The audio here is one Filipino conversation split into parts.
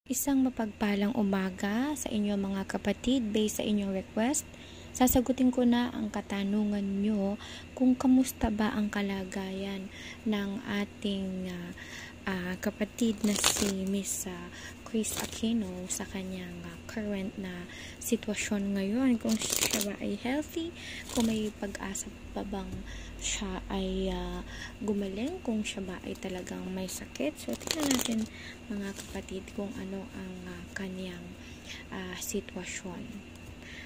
Isang mapagpalang umaga sa inyo mga kapatid, based sa inyong request. Sasagutin ko na ang katanungan nyo kung kamusta ba ang kalagayan ng ating kapatid na si Miss Chris Aquino sa kanyang current na sitwasyon ngayon. Kung siya ba ay healthy, kung may pag-asa pa bang siya ay gumaling, kung siya ba ay talagang may sakit. So, tingnan natin mga kapatid kung ano ang kanyang sitwasyon.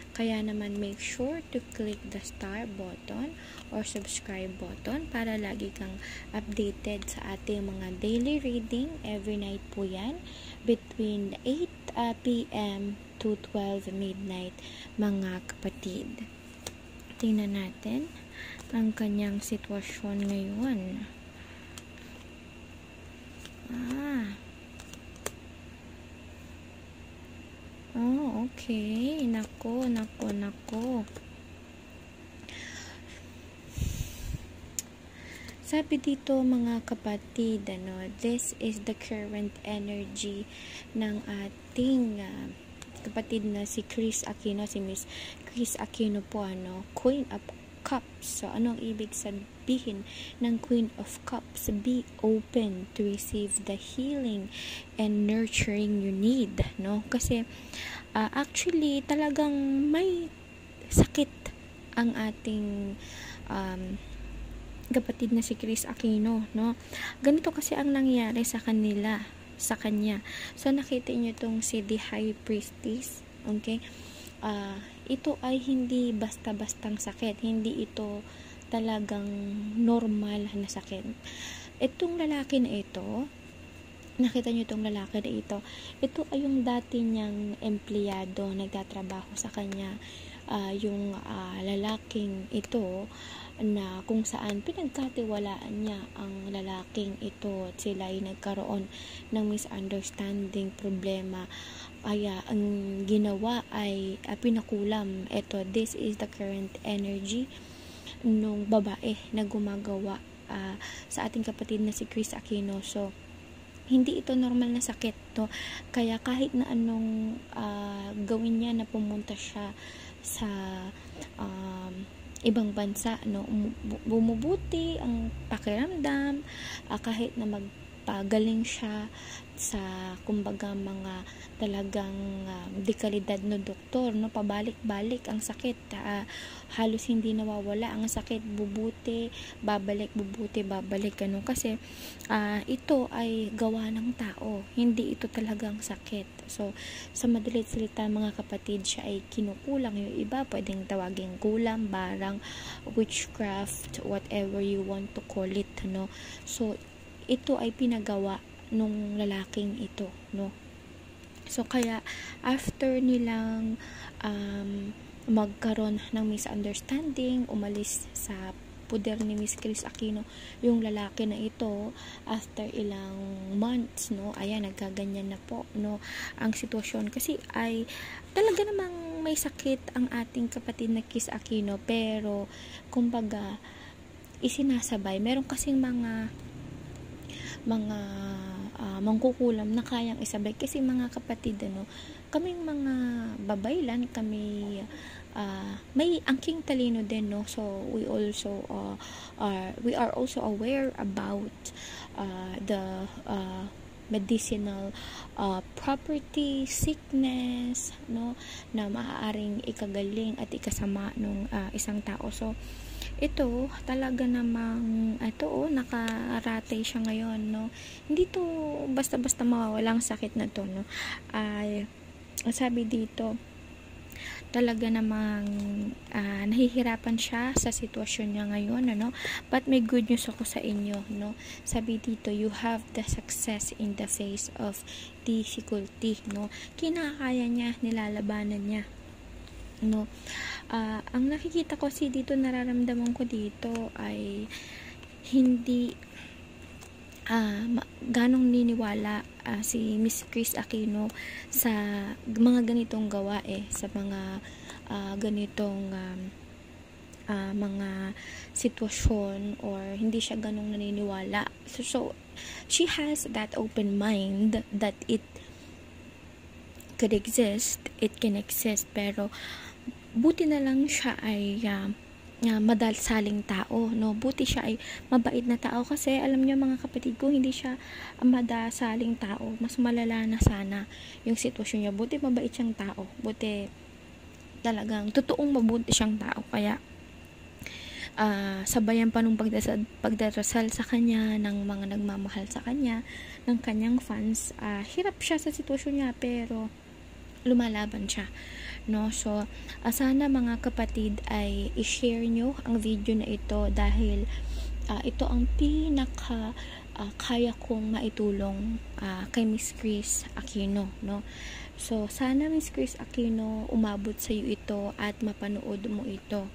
Kaya naman make sure to click the star button or subscribe button para lagi kang updated sa ating mga daily reading. Every night po yan between 8 p.m. to 12 midnight mga kapatid. Tingnan natin ang kanyang sitwasyon ngayon. Oh, okay. Nako. Sabi dito mga kapatid, this is the current energy ng ating kapatid na si Chris Aquino, si Miss Chris Aquino po, Queen of Cups. So, anong ibig sabihin ng Queen of Cups? Be open to receive the healing and nurturing you need, Kasi, actually, talagang may sakit ang ating kapatid na si Chris Aquino, Ganito kasi ang nangyari sa kanya. So, nakita niyo itong si The High Priestess, okay? Ito ay hindi basta-bastang sakit. Hindi ito talagang normal na sakit. Itong lalaki na ito, nakita niyo itong lalaki na ito ay yung dati niyang empleyado, nagtatrabaho sa kanya. Yung lalaking ito na kung saan pinagkatiwalaan niya ang lalaking ito at sila ay nagkaroon ng misunderstanding, problema. Kaya ang ginawa ay pinakulam. This is the current energy nung babae na gumagawa sa ating kapatid na si Chris Aquino. So, hindi ito normal na sakit, Kaya kahit na anong gawin niya na pumunta siya sa ibang bansa, bumubuti ang pakiramdam, kahit na magpagaling siya sa kumbaga mga talagang dekalidad no doktor, pabalik-balik ang sakit, halos hindi nawawala ang sakit, babalik, kasi ito ay gawa ng tao, hindi ito talagang sakit. So, sa madalit salita mga kapatid, siya ay kinukulang. Yung iba pwedeng tawaging kulang, barang, witchcraft, whatever you want to call it, So, ito ay pinagawa nung lalaking ito, So, kaya after nilang magkaroon ng misunderstanding, umalis sa puder ni Miss Chris Aquino yung lalaki na ito, after ilang months, ayan, nagkaganyan na po, ang sitwasyon. Kasi ay talaga namang may sakit ang ating kapatid na Chris Aquino, pero kumbaga isinasabay. Meron kasing mga mangkukulam na kayang isabay, kasi mga kapatid, kaming mga babaylan, kami may angking talino din, so we are also aware about the medicinal property, sickness, na maaaring ikagaling at ikasama ng isang tao. So, ito talaga namang nakaratay siya ngayon, Hindi to basta-basta mawawalang sakit na to, ay sabi dito talaga namang nahihirapan siya sa sitwasyon niya ngayon, But may good news ako sa inyo, Sabi dito, you have the success in the face of difficulty, Kinakaya niya, nilalabanan niya, ang nakikita ko dito, nararamdaman ko dito ay hindi ganong niniwala si Miss Chris Aquino sa mga ganitong gawa, sa mga ganitong mga sitwasyon, or hindi siya ganong naniniwala. So she has that open mind that it could exist, it can exist, pero buti na lang siya ay madalsaling tao, no? Buti siya ay mabait na tao, kasi alam niyo mga kapatid ko, hindi siya madasaling tao, mas malala na sana yung sitwasyon niya. Buti mabait siyang tao, buti talagang totoong mabuti siyang tao, kaya sabayan pa nung pagdarasal sa kanya ng mga nagmamahal sa kanya, ng kanyang fans. Hirap siya sa sitwasyon niya, pero lumalaban siya, no? So sana mga kapatid ay i-share nyo ang video na ito, dahil ito ang pinaka kaya kong maitulong kay Miss Chris Aquino, no? So sana Miss Chris Aquino, umabot sa iyo ito at mapanood mo ito,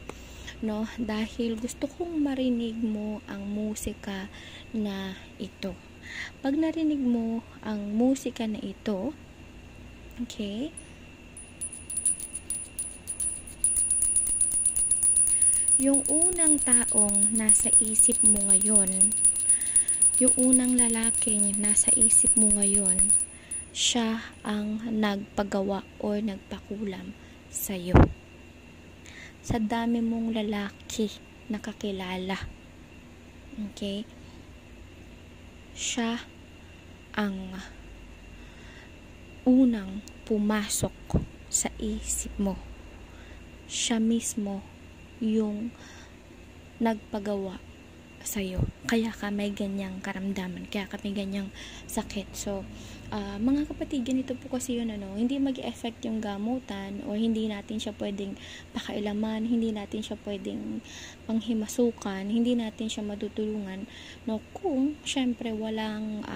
no? Dahil gusto kong marinig mo ang musika na ito. Pag narinig mo ang musika na ito, okay, yung unang taong nasa isip mo ngayon, yung unang lalaking nasa isip mo ngayon, siya ang nagpagawa o nagpakulam sa'yo. Sa dami mong lalaki na kakilala, okay, siya ang unang pumasok sa isip mo. Siya mismo yung nagpagawa sa'yo, kaya ka may ganyang karamdaman, kaya ka may ganyang sakit. So mga kapatid, ganito po kasi yun, hindi mag-effect yung gamutan, o hindi natin siya pwedeng pakailaman, hindi natin siya pwedeng panghimasukan, hindi natin siya matutulungan, no, kung syempre walang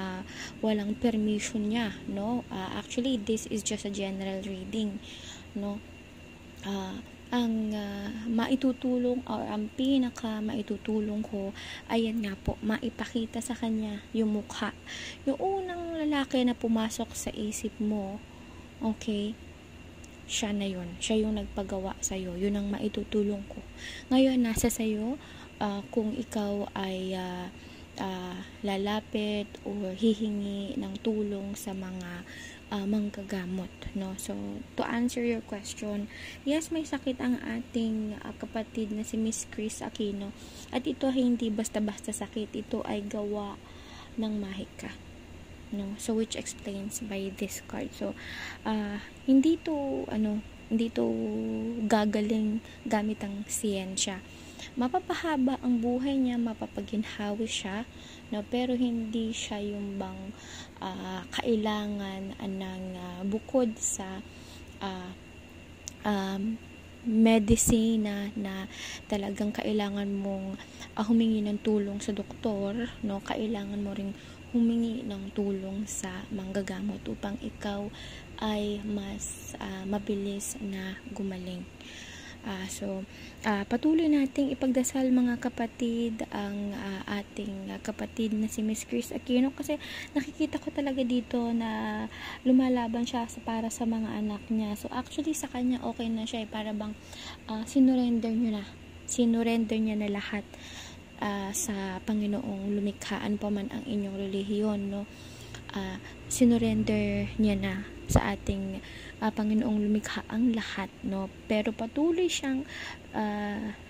permission niya, no? Actually this is just a general reading, no? Ang maitutulong, or ang pinaka maitutulong ko, ayan nga po, maipakita sa kanya yung mukha, yung unang lalaki na pumasok sa isip mo, okay, siya na yun, siya yung nagpagawa sa'yo, yun ang maitutulong ko. Ngayon nasa sa'yo kung ikaw ay lalapit or hihingi ng tulong sa mga manggagamot, no? So to answer your question, yes, may sakit ang ating kapatid na si Miss Chris Aquino, at ito ay hindi basta-basta sakit, ito ay gawa ng mahika, no? So which explains by this card. So hindi to gagaling gamit ang siyensya. Mapapahaba ang buhay niya, mapapaginhawi siya, no? Pero hindi siya yung bang kailangan ng bukod sa medisina na talagang kailangan mong humingi ng tulong sa doktor, no? Kailangan mo ring humingi ng tulong sa manggagamot upang ikaw ay mas mabilis na gumaling. So patuloy nating ipagdasal mga kapatid ang ating kapatid na si Miss Chris Aquino, kasi nakikita ko talaga dito na lumalaban siya para sa mga anak niya. So actually sa kanya okay na siya, para bang sinurrender niya na lahat sa Panginoong lumikhaan pa man ang inyong relihiyon, no? Sinurrender niya na sa ating Panginoong lumikha ang lahat, no? Pero patuloy siyang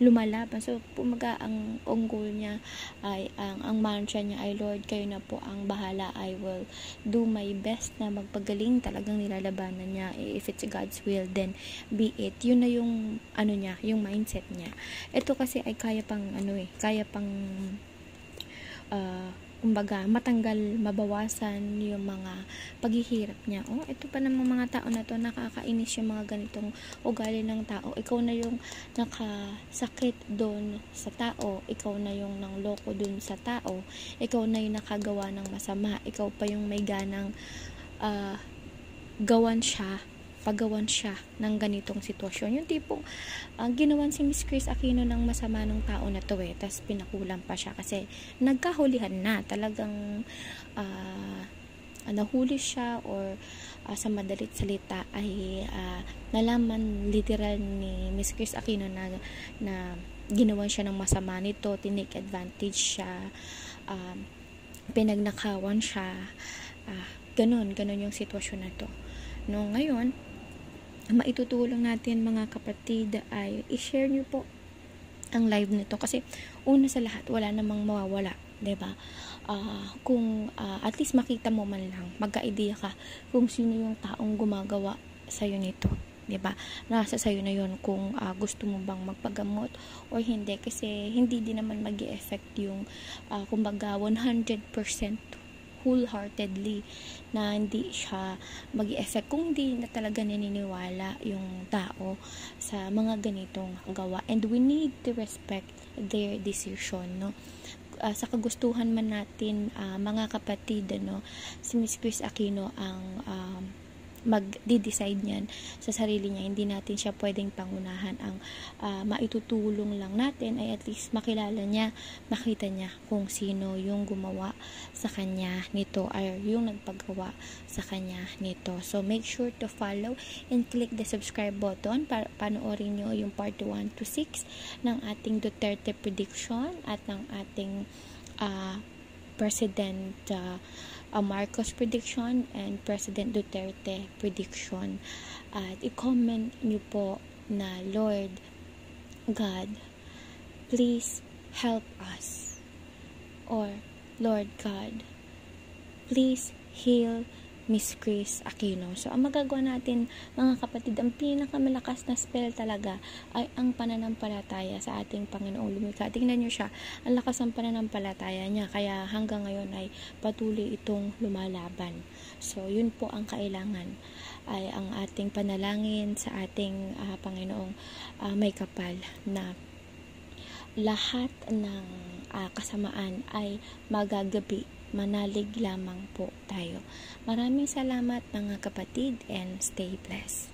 lumalaban. So pumaga ang goal niya ay ang mantra niya ay, Lord, kayo na po ang bahala, I will do my best na magpagaling. Talagang nilalabanan niya, if it's God's will, then be it. Yun na yung niya, yung mindset niya. Ito kasi ay kaya pang kumbaga matanggal, mabawasan yung mga paghihirap niya. Ito pa namang mga tao na to, nakakainis yung mga ganitong ugali ng tao. Ikaw na yung nakasakit doon sa tao, ikaw na yung nangloko doon sa tao, ikaw na yung nakagawa ng masama, ikaw pa yung may ganang pagawan siya ng ganitong sitwasyon. Yung tipong ginawan si Miss Chris Aquino ng masama ng tao na to, tas pinakulam pa siya kasi nagkahulihan na, talagang nahuli siya, or sa madalit salita ay nalaman literal ni Miss Chris Aquino na ginawan siya ng masama nito, tinake advantage siya, pinagnakawan siya, Ganon yung sitwasyon na to. No, ngayon, maitutulong natin mga kapatid ay i-share nyo po ang live nito kasi una sa lahat wala namang mawawala, 'di ba? Kung at least makita mo man lang, magka-idea ka kung sino yung taong gumagawa sa iyo nito, 'di ba? Nasa sayo na 'yon kung gusto mo bang magpagamot or hindi kasi hindi din naman magi-effect yung kumbaga 100% wholeheartedly na hindi siya magi-effect kung hindi na talaga naniniwala yung tao sa mga ganitong gawa, and we need to respect their decision, no? Sa kagustuhan man natin mga kapatid, no, si Miss Chris Aquino ang mag-decide niyan sa sarili niya. Hindi natin siya pwedeng pangunahan. Ang maitutulong lang natin ay at least makilala niya, makita niya kung sino yung gumawa sa kanya nito or yung nagpagawa sa kanya nito. So make sure to follow and click the subscribe button para panoorin nyo yung part 1 to 6 ng ating Duterte prediction at ng ating President Marcos prediction and President Duterte prediction. At i-comment nyo po na, Lord God, please help us, or Lord God, please heal Miss Chris Aquino. So, ang magagawa natin mga kapatid, ang pinakamalakas na spell talaga ay ang pananampalataya sa ating Panginoong lumikha. Tingnan nyo siya, ang lakas ng pananampalataya niya, kaya hanggang ngayon ay patuloy itong lumalaban. So, yun po ang kailangan, ay ang ating panalangin sa ating Panginoong may kapal na lahat ng kasamaan ay magagabi. Manalig lamang po tayo. Maraming salamat mga kapatid and stay blessed.